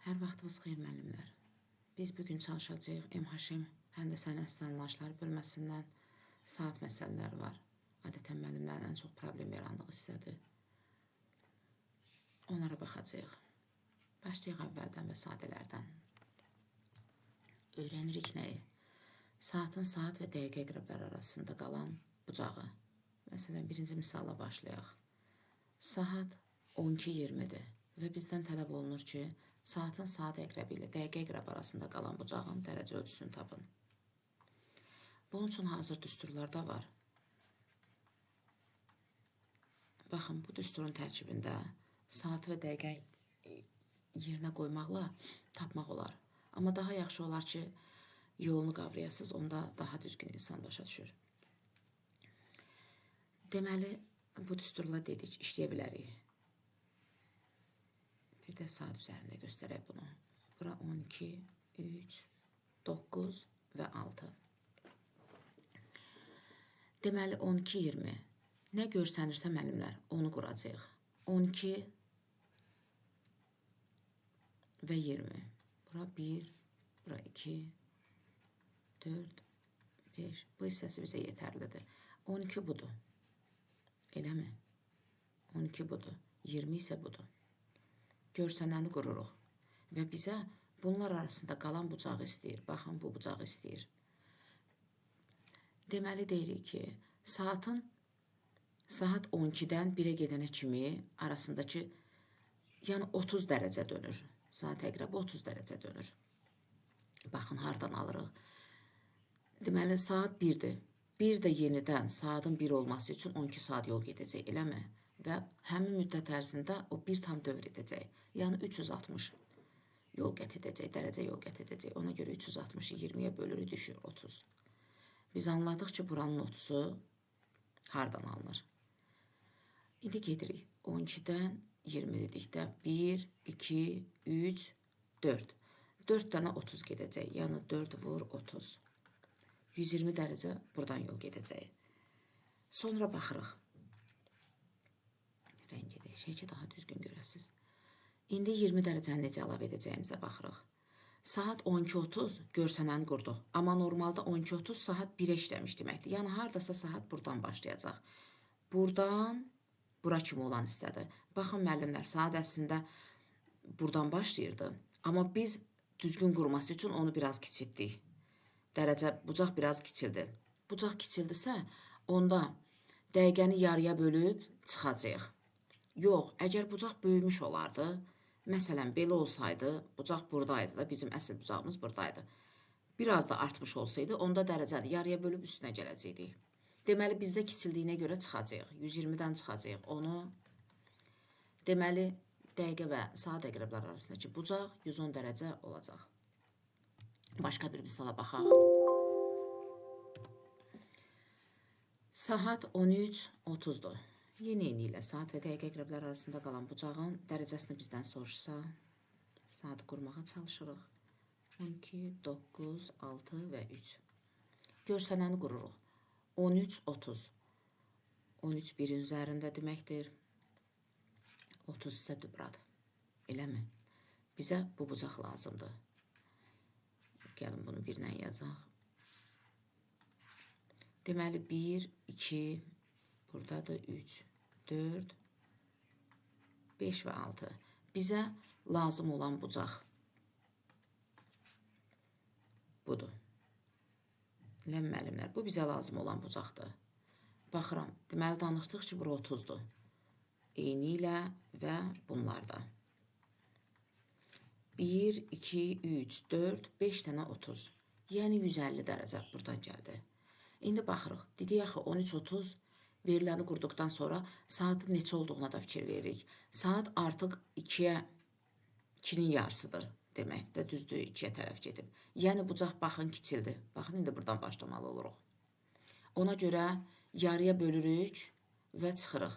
Hər vaxtınız xeyir müəllimlər. Biz bugün çalışacağıq MHM Həndəsə Sənəd Anlayışları bölməsindən saat məsələləri var. Adətən müəllimlərin ən çox problem yarandığı hissədir. Onlara baxacağıq. Başlayaq əvvəldən və sadələrdən. Öyrənirik nəyi? Saatın saat və dəqiqə əqrəbləri arasında qalan bucağı. Məsələn, birinci misalla başlayaq. Saat 12:20-dir və bizdən tələb olunur ki, saatın saat əqrəbi ilə dəqiqə əqrəbi arasında qalan bucağın dərəcə ölçüsünü tapın. Bunun üçün hazır düsturlarda var. Baxın, bu düsturun tərkibində saat və dəqiqə yerinə qoymaqla tapmaq olar. Amma daha yaxşı olar ki, yolunu qavrayasınız, onda daha düzgün insan başa düşür. Deməli, bu düsturla dedik, işləyə bilərik. Bir də saat üzərində göstərək bunu. Bura 12, 3, 9 və 6. Deməli, 12:20. Nə görsənirsə müəllimlər, onu quracaq. 12 və 20. Bura 1, bura 2, 4, 5. Bu hissəsi bizə yetərlidir. 12 budur. Eləmi? 12 budur. 20 isə budur. Görsənəni qururuq. Və bizə bunlar arasında qalan bucağı istəyir. Baxın, bu bucağı istəyir. Deməli, deyirik ki, saat 12-dən 1-ə gedənə kimi arasındakı, yəni 30 dərəcə dönür. Saat əqrəbi 30 dərəcə dönür. Baxın, hardan alırıq? Deməli, saat 1-dir. 1 də yenidən saatın 1 olması üçün 12 saat yol gedəcək, eləmi? Və həmin müddət ərzində o 1 tam dövr edəcək. Yəni 360 yol qət edəcək, dərəcə yol qət edəcək. Ona görə 360-ı 20-yə bölürük, düşür 30. Biz anladıq ki, buranın 30-u hardan alınır? İndi gedirik. 12-dən 20 dedikdə 1, 2, 3, 4. 4 dənə 30 gedəcək. Yəni 4 vur 30. 120 dərəcə buradan yol gedəcək. Sonra baxırıq. Rəngi dəyişək ki, daha düzgün görəsiniz. İndi 20 dərəcəni necə əlavə edəcəyimizə baxırıq. Saat 12:30 görsənəni qurduq. Amma normalda 12:30 saat 1-ə işləmiş deməkdir. Yəni, haradasa saat buradan başlayacaq. Buradan bura kimi olan hissədir. Baxın, müəllimlər, saat əslində buradan başlayırdı. Amma biz düzgün qurması üçün onu biraz kiçiltdik. Bucaq biraz kiçildi. Bucaq kiçildisə, onda dəqiqəni yarıya bölüb çıxacaq. Yox, əgər bucaq böyümüş olardı, məsələn, belə olsaydı, bucaq buradaydı da, bizim əsl bucağımız buradaydı. Biraz da artmış olsaydı, onda dərəcəni yarıya bölüb üstünə gələcəkdik. Deməli, bizdə kiçildiyinə görə çıxacaq. 120-dən çıxacaq onu. Deməli, dəqiqə və saat əqrəbləri arasındakı bucaq 110 dərəcə olacaq. Başqa bir misala baxaq. Saat 13:30-dur. Yeni ilə saat və dəqiqə əqrəbləri arasında qalan bucağın dərəcəsini bizdən soruşsa, saat qurmağa çalışırıq. 12, 9, 6 və 3. Görsənəni qururuq. 13:30. 13 1-in üzərində deməkdir. 30 isə dübradır. Eləmi? Bizə bu bucaq lazımdır. Gəlin bunu birlə yazaq. Deməli, 1, 2, buradadır 3, 4, 5 və 6. Bizə lazım olan bucaq budur. Eləmi müəllimlər? Bu bizə lazım olan bucaqdır. Baxıram, deməli danışdıq ki, bura 30-dur. Eyni ilə və bunlarda. 1, 2, 3, 4, 5 dənə 30. Yəni 150 dərəcə buradan gəldi. İndi baxırıq. Dedik axı 13:30 veriləni qurduqdan sonra saatın neçə olduğuna da fikir veririk. Saat artıq 2-nin yarısıdır deməkdir. Düzdür, 2-yə tərəf gedib. Yəni bucaq baxın kiçildi. Baxın, indi buradan başlamalı oluruq. Ona görə yarıya bölürük və çıxırıq.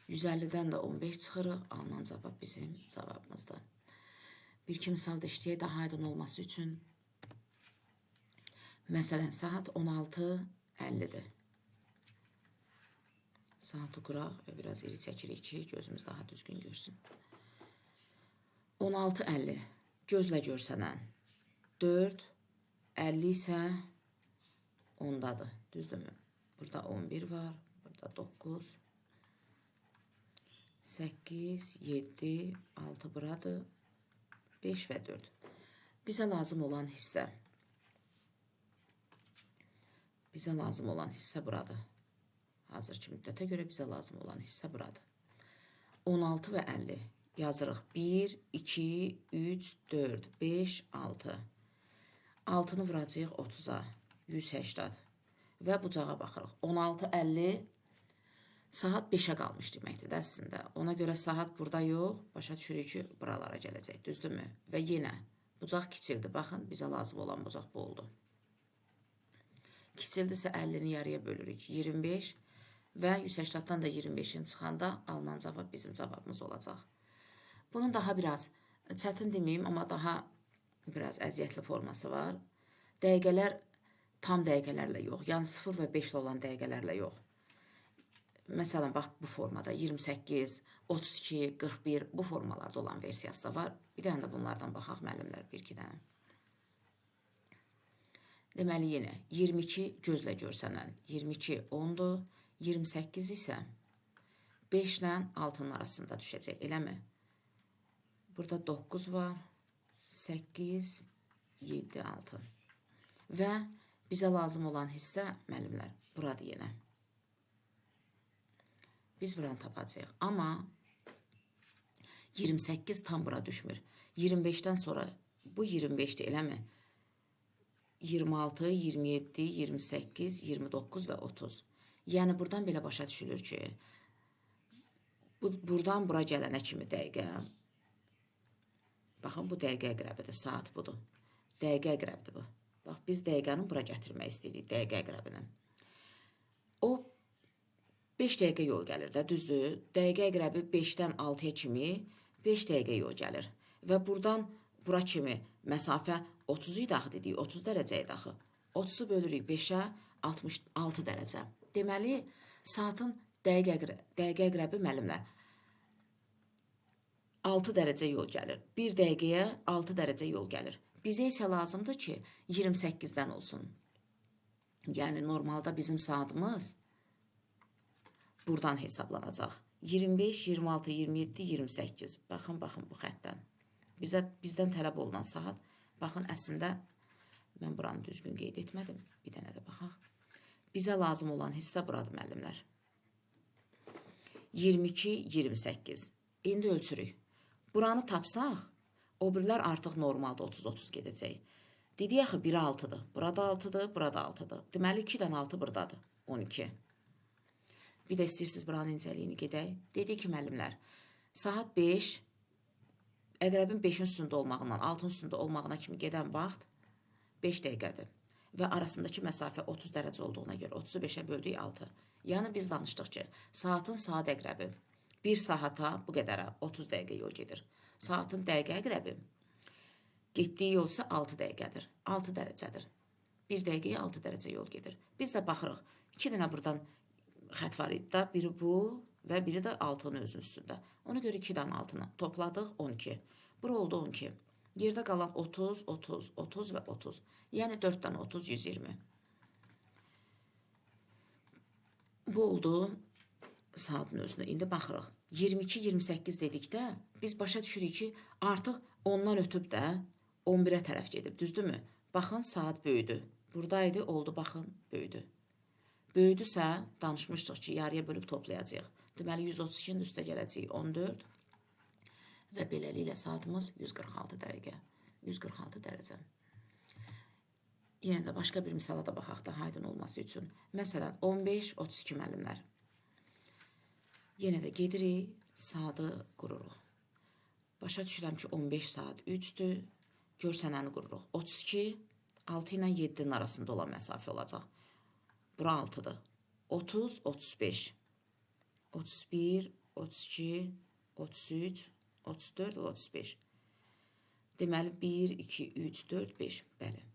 150-dən də 15 çıxırıq. Alınan cavab bizim cavabımızdır. Bir-iki misal da işləyək daha aydın olması üçün. Məsələn, saat 16:50-dir. Saatı quraq və biraz iri çəkirik ki, gözümüz daha düzgün görsün. 16:50 gözlə görsənən 4, 50 isə ondadır, düzdürmü? Burada 11 var, burada 9, 8, 7, 6 buradır, 5 və 4. Bizə lazım olan hissə. Bizə lazım olan hissə buradır. Hazırki müddətə görə bizə lazım olan hissə buradır. 16 və 50 yazırıq. 1, 2, 3, 4, 5, 6. 6-nı vuracağıq 30-a. 180. Və bucağa baxırıq. 16, 50 saat 5-ə qalmış deməkdir də əslində. Ona görə saat burada yox, başa düşürük ki, buralara gələcək, düzdürmü? Və yenə bucaq kiçildi. Baxın, bizə lazım olan bucaq bu oldu. Kiçildisə 50-ni yarıya bölürük. 25 və 180-dan da 25-in çıxanda alınan cavab bizim cavabımız olacaq. Bunun daha biraz çətin deməyim, amma daha biraz əziyyətli forması var. Dəqiqələr tam dəqiqələrlə yox, yəni 0 və 5 olan dəqiqələrlə yox. Məsələn, bax bu formada 28, 32, 41 bu formalarda olan versiyası da var. Bir dənə də bunlardan baxaq müəllimlər bir-iki dənə. Deməli, yenə 22 gözlə görsənən 22 10-dur, 28 isə 5 ilə 6-nın arasında düşəcək, eləmi? Burada 9 var, 8, 7, 6. Və bizə lazım olan hissə, müəllimlər, buradır yenə. Biz buranı tapacağıq. Amma 28 tam bura düşmür. 25-dən sonra bu 25-dir, eləmi? 26, 27, 28, 29 və 30. Yəni, buradan belə başa düşülür ki, buradan bura gələnə kimi dəqiqə. Baxın, bu dəqiqə əqrəbidir, saat budur. Dəqiqə əqrəbidir bu. Bax, biz dəqiqəni bura gətirmək istəyirik, dəqiqə əqrəbini. O 5 dəqiqə yol gəlir də, düzdür? Dəqiqə əqrəbi 5-dən 6-ya kimi 5 dəqiqə yol gəlir. Və buradan bura kimi məsafə 30 idi axı dedik, 30 dərəcə idi axı. 30-u bölürük 5-ə, 66 dərəcə. Deməli, saatın dəqiqə əqrəbi müəllimlər 6 dərəcə yol gəlir. 1 dəqiqəyə 6 dərəcə yol gəlir. Bizə isə lazımdır ki, 28-dən olsun. Yəni, normalda bizim saatımız buradan hesablanacaq. 25, 26, 27, 28. Baxın bu xəttdən. Bizdən tələb olunan saat, baxın, əslində, mən buranı düzgün qeyd etmədim. Bir dənə də baxaq. Bizə lazım olan hissə buradır, müəllimlər. 22, 28. İndi ölçürük. Buranı tapsaq, o birlər artıq normalda 30-30 gedəcək. Dedik axı, biri 6-dır. Burada 6-dır, burada 6-dır. Deməli, 2-dən 6 buradadır. 12. Bir də istəyirsiniz buranın incəliyini gedək. Dedik ki, müəllimlər, saat 5, əqrəbin 5-in üstündə olmağından 6-ın üstündə olmağına kimi gedən vaxt 5 dəqiqədir. Və arasındakı məsafə 30 dərəcə olduğuna görə 30-u 5-ə böldük 6. Yəni, biz danışdıq ki, saatın saat əqrəbi 1 saata bu qədərə 30 dəqiqə yol gedir. Saatın dəqiqə əqrəbi getdiyi yol isə 6 dəqiqədir, 6 dərəcədir. 1 dəqiqəyə 6 dərəcə yol gedir. Biz də baxırıq, 2 dənə buradan xət var idi da, biri bu və biri də 6-nın özünün üstündə. Ona görə 2-dən 6-nı topladıq 12. Bura oldu 12. Yerdə qalan 30, 30, 30 və 30. Yəni 4-dən 30, 120. Bu oldu saatın özünə. İndi baxırıq. 22, 28 dedikdə biz başa düşürük ki, artıq ondan ötüb də 11-ə tərəf gedib, düzdürmü? Baxın, saat böyüdü. Buradaydı, oldu, baxın, böyüdü. Böyüdüsə, danışmışdıq ki, yarıya bölüb toplayacaq. Deməli, 132-nin üstə gələcək 14 və beləliklə saatımız 146 dəqiqə, 146 dərəcə. Yenə də başqa bir misala da baxaq da, aydın olması üçün. Məsələn, 15-32 müəllimlər. Yenə də gedirik, saatı qururuq. Başa düşürəm ki, 15 saat 3-dür, görsənəni qururuq. 32, 6 ilə 7-nin arasında olan məsafə olacaq. Bura 6-dır. 30, 35, 31, 32, 33, 34 və 35. Deməli, 1, 2, 3, 4, 5. Bəli.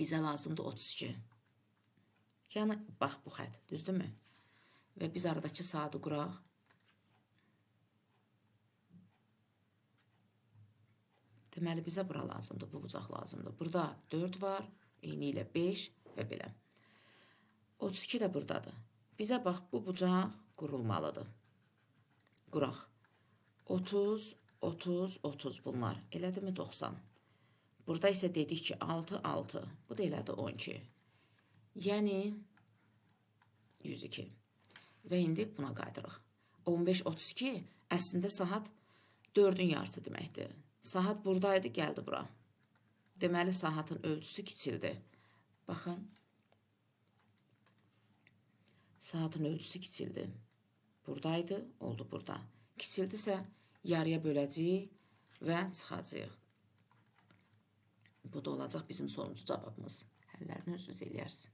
Bizə lazımdır 32. Yəni, bax bu xət, düzdürmü? Və biz aradakı saatı quraq. Deməli, bizə bura lazımdır, bu bucaq lazımdır. Burada 4 var, eyni ilə 5 və belə. 32 də buradadır. Bizə bax, bu bucaq qurulmalıdır. Quraq. 30, 30, 30 bunlar. Elədimi 90? Burada isə dedik ki, 6, 6. Bu da elədi 12. Yəni 102. Və indi buna qaydırıq. 15, 32 əslində saat 4-ün yarısı deməkdir. Saat buradaydı, gəldi bura. Deməli, saatın ölçüsü kiçildi. Baxın. Saatın ölçüsü kiçildi. Buradaydı, oldu burada. Kiçildisə, yarıya böləcəyik və çıxacağıq. Bu da olacaq bizim sonuncu cavabımız. Həllərini özünüz eləyərsiniz.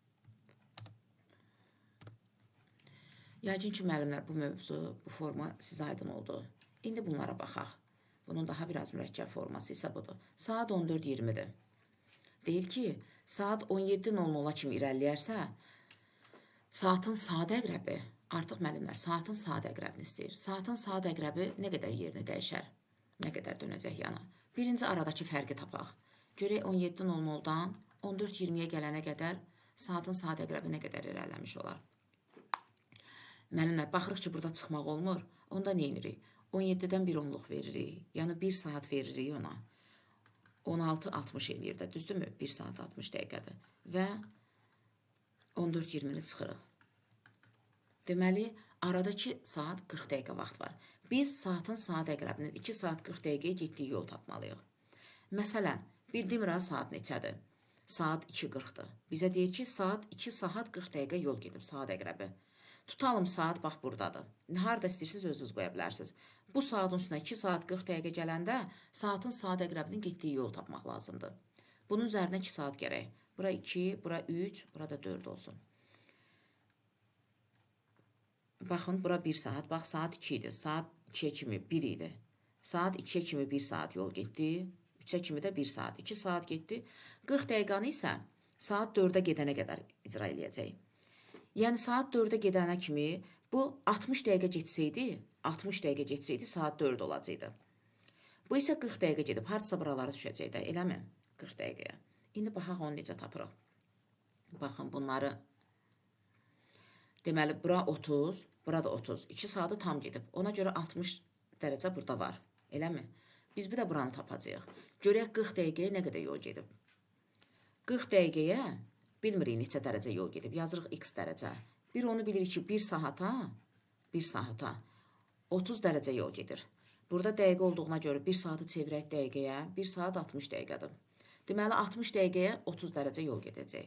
Yəqin ki, müəllimlər, bu mövzu, bu forma sizə aydın oldu. İndi bunlara baxaq. Bunun daha biraz mürəkkəb forması isə budur. Saat 14:20-dir. Deyir ki, saat 17:00 kimi irəliləyərsə, saatın saat əqrəbi, artıq müəllimlər, saatın saat əqrəbini istəyir. Saatın saat əqrəbi nə qədər yerini dəyişər? Nə qədər dönəcək yana? Birinci aradakı fərqi tapaq. Görək 17:00-dan 14:20-yə gələnə qədər saatın saat əqrəbi nə qədər irəliləmiş olar? Müəllimlər, baxırıq ki, burada çıxmaq olmur. Onda nə edirik? 17-dən 1 onluq veririk. Yəni 1 saat veririk ona. 16:60 eləyir də, düzdürmü? 1 saat 60 dəqiqədir. Və 14:20-ni çıxırıq. Deməli, aradakı saat 40 dəqiqə vaxt var. Biz saatın saat əqrəbinin 2 saat 40 dəqiqəyə getdiyi yol tapmalıyıq. Məsələn, bildiyim saat neçədir? Saat 2:40-dır. Bizə deyir ki, saat 2 saat 40 dəqiqə yol gedib, saat əqrəbi. Tutalım saat bax buradadır. Harada istəyirsiniz özünüz qoya bilərsiniz. Bu saatın üstünə 2 saat 40 dəqiqə gələndə saatın saat əqrəbinin getdiyi yol tapmaq lazımdır. Bunun üzərinə 2 saat gərək. Bura 2, bura 3, burada 4 olsun. Baxın, bura 1 saat. Bax, saat 2 idi. Saat 2-yə kimi 1 idi. Saat 2-yə kimi 1 saat yol getdi. 3-ə kimi də 1 saat. 2 saat getdi. 40 dəqiqəni isə saat 4-ə gedənə qədər icra eləyəcək. Yəni, saat 4-ə gedənə kimi bu 60 dəqiqə getsəydi, saat 4 olacaqdı. Bu isə 40 dəqiqə gedib, haradasa buralara düşəcək də, eləmi? 40 dəqiqəyə. İndi baxaq onu necə tapırıq. Baxın, bunları. Deməli, bura 30, bura da 30. 2 saatı tam gedib. Ona görə 60 dərəcə burada var, eləmi? Biz bir də buranı tapacağıq. Görək 40 dəqiqəyə nə qədər yol gedib. 40 dəqiqəyə bilmirik neçə dərəcə yol gedib. Yazırıq x dərəcə. Bir onu bilirik ki, 1 saata 30 dərəcə yol gedir. Burada dəqiqə olduğuna görə 1 saatı çevirək dəqiqəyə, 1 saat 60 dəqiqədir. Deməli, 60 dəqiqəyə 30 dərəcə yol gedəcək.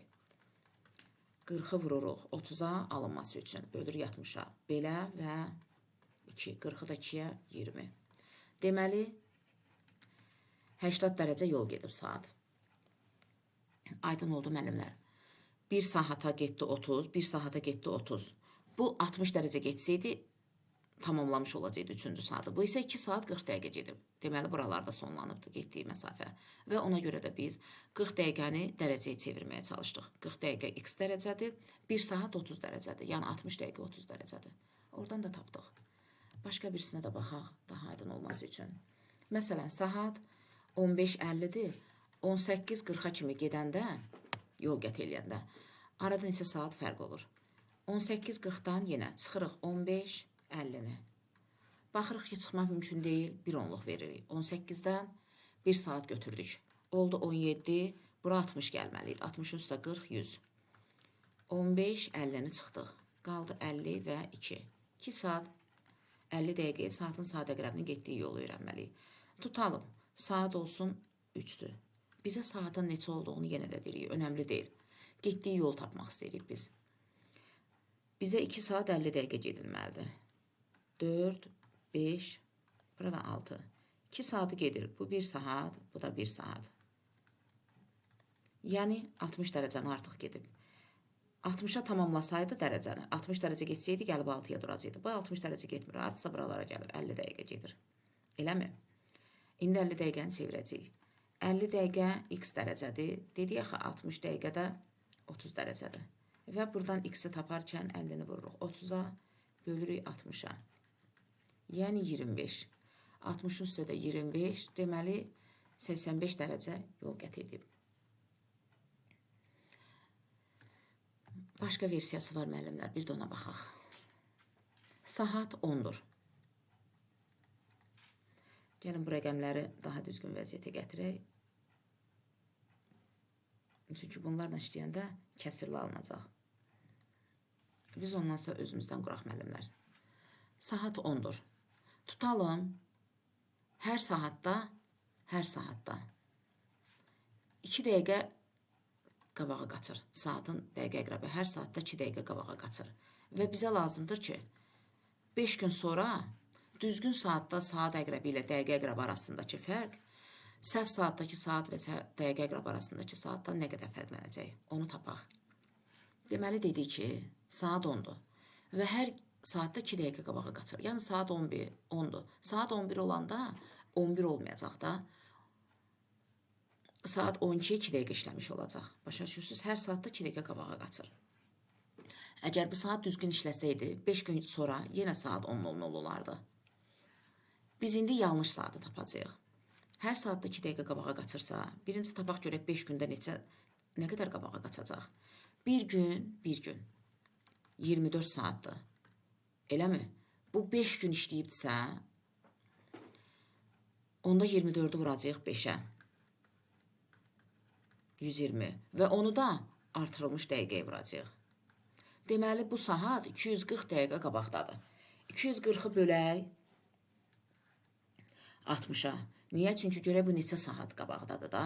40-ı vururuq 30-a alınması üçün. Bölürük 60-a. Belə və 2. 40-ı da 2-yə 20. Deməli, 80 dərəcə yol gedib saat. Aydın oldu müəllimlər. 1 saata getdi 30, 1 saata getdi 30. Bu 60 dərəcə getsəydi, tamamlamış olacaqdı 3-cü saatı. Bu isə 2 saat 40 dəqiqə gedib. Deməli, buralarda sonlanıbdı getdiyi məsafə. Və ona görə də biz 40 dəqiqəni dərəcəyə çevirməyə çalışdıq. 40 dəqiqə x dərəcədir, 1 saat 30 dərəcədir. Yəni 60 dəqiqə 30 dərəcədir. Oradan da tapdıq. Başqa birisinə də baxaq, daha aydın olması üçün. Məsələn, saat 15:50-dir. 18:40-a kimi gedəndə, yol qət eləyəndə, arada neçə saat fərq olur. 18:40-dan yenə çıxırıq 15:50-ni. Baxırıq ki, çıxmaq mümkün deyil, 1 onluq veririk. 18-dən 1 saat götürdük. Oldu 17, bura 60 gəlməliydi. 60-ın üstə 40, 100. 15:50-ni çıxdıq. Qaldı 50 və 2. 2 saat 50 dəqiqəyə saatın saat əqrəbinin getdiyi yolu öyrənməliyik. Tutalım, saat olsun 3-dür. Bizə saatın neçə olduğunu yenə də deyirik, önəmli deyil. Getdiyi yol tapmaq istəyirik biz. Bizə 2 saat 50 dəqiqə gedilməlidir. 4, 5, burada 6. 2 saatı gedir. Bu 1 saat, bu da 1 saat. Yəni 60 dərəcəni artıq gedib. 60-a tamamlasaydı dərəcəni, 60 dərəcə getsəydi, gəlib 6-ya duracaqdı. Bu 60 dərəcə getmir, hadisa buralara gəlir, 50 dəqiqə gedir. Eləmi? İndi 50 dəqiqəni çevirəcəyik. 50 dəqiqə x dərəcədir. Dedik axı 60 dəqiqədə 30 dərəcədir. Və buradan x-i taparkən 50-ni vururuq. 30-a bölürük 60-a. Yəni 25. 60-ın üstə də 25. Deməli, 85 dərəcə yol qət edib. Başqa versiyası var müəllimlər, bir də ona baxaq. Saat 10-dur. Gəlin bu rəqəmləri daha düzgün vəziyyətə gətirək. Çünki bunlarla işləyəndə kəsirli alınacaq. Biz ondan sonra özümüzdən quraq müəllimlər. Saat 10-dur. Tutalım, hər saatda 2 dəqiqə qabağa qaçır. Saatın dəqiqə əqrəbi hər saatda 2 dəqiqə qabağa qaçır. Və bizə lazımdır ki, 5 gün sonra düzgün saatda saat əqrəbi ilə dəqiqə əqrəbi arasındakı fərq, səhv saatdakı saat və dəqiqə əqrəbi arasındakı saatdan nə qədər fərqlənəcək? Onu tapaq. Deməli dedik ki, saat 10-dur və hər saatda 2 dəqiqə qabağa qaçır. Yəni saat 10-dur. Saat 11 olanda 11 olmayacaq da. Saat 12-yə 2 dəqiqə işləmiş olacaq. Başa düşürsünüz? Hər saatda 2 dəqiqə qabağa qaçır. Əgər bu saat düzgün işləsəydi, 5 gün sonra yenə saat 10:00 olardı. Biz indi yanlış saatı tapacağıq. Hər saatda 2 dəqiqə qabağa qaçırsa, birinci tapaq görək 5 gündə nə qədər qabağa qaçacaq? Bir gün 24 saatdır. Eləmi? Bu 5 gün işləyibdirsə, onda 24-ü vuracaq 5-ə. 120 və onu da artırılmış dəqiqəyə vuracaq. Deməli, bu saat 240 dəqiqə qabaqdadır. 240-ı bölək 60-a. Niyə? Çünki görək bu neçə saat qabaqdadır da.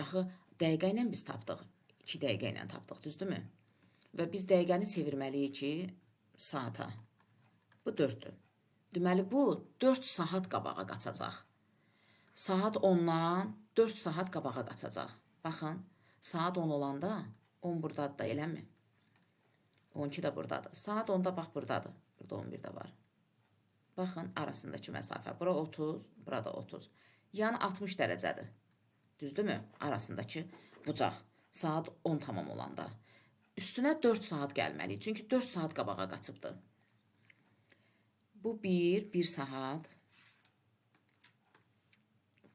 Axı, dəqiqə ilə biz tapdıq. 2 dəqiqə ilə tapdıq, düzdürmü? Və biz dəqiqəni çevirməliyik ki, saata. Bu 4-dür. Deməli, bu 4 saat qabağa qaçacaq. Saat 10-dan 4 saat qabağa qaçacaq. Baxın, saat 10 olanda 10 buradadır da, eləmi? 12 də buradadır. Saat 10-da bax buradadır. Burada 11 də var. Baxın, arasındakı məsafə. Bura 30, burada 30. Yəni 60 dərəcədir. Düzdürmü? Arasındakı bucaq. Saat 10 tamam olanda. Üstünə 4 saat gəlməli. Çünki 4 saat qabağa qaçıbdır. Bu 1 saat.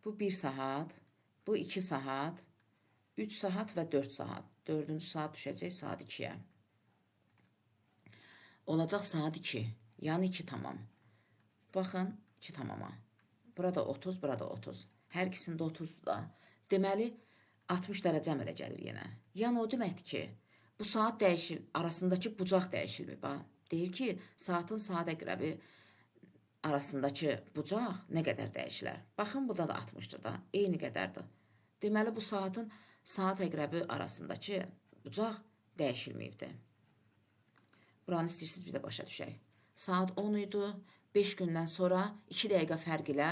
Bu 1 saat. Bu 2 saat. 3 saat və 4 saat. 4-cü saat düşəcək saat 2-yə. Olacaq saat 2. Yəni 2 tamam. Baxın, 2 tamama. Burada 30, burada 30. Hər ikisində 30 da. Deməli, 60 dərəcə əmələ gəlir yenə. Yəni o deməkdir ki, bu saat dəyişir, arasındakı bucaq dəyişilmir. Bax, deyir ki, saatın saat əqrəbi arasındakı bucaq nə qədər dəyişilər. Baxın, burada da 60-dır da, eyni qədərdir. Deməli, bu saatın saat əqrəbi arasındakı bucaq dəyişilməyibdir. Buranı istəyirsiniz bir də başa düşək. Saat 10 idi, 5 gündən sonra 2 dəqiqə fərq ilə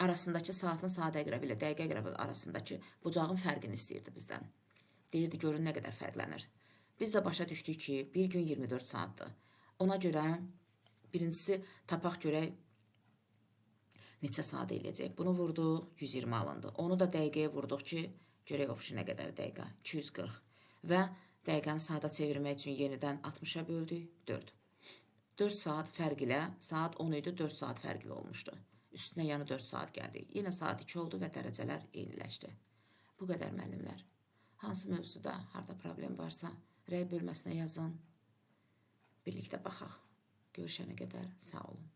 arasındakı saatın saat əqrəbi ilə dəqiqə əqrəbi arasındakı bucağın fərqini istəyirdi bizdən. Deyirdi, görün nə qədər fərqlənir. Biz də başa düşdük ki, bir gün 24 saatdır. Ona görə birincisi tapaq görək neçə saat eləyəcək. Bunu vurduq, 120 alındı. Onu da dəqiqəyə vurduq ki, görək opşu nə qədər dəqiqə, 240. Və dəqiqəni saata çevirmək üçün yenidən 60-a böldük, 4. 4 saat fərq ilə, saat 10 idi, 4 saat fərq ilə olmuşdu. Üstünə yanı 4 saat gəldi. Yenə saat 2 oldu və dərəcələr eyniləşdi. Bu qədər müəllimlər. Hansı mövzuda, harada problem varsa, rəy bölməsinə yazın. Birlikdə baxaq. Görüşənə qədər sağ olun.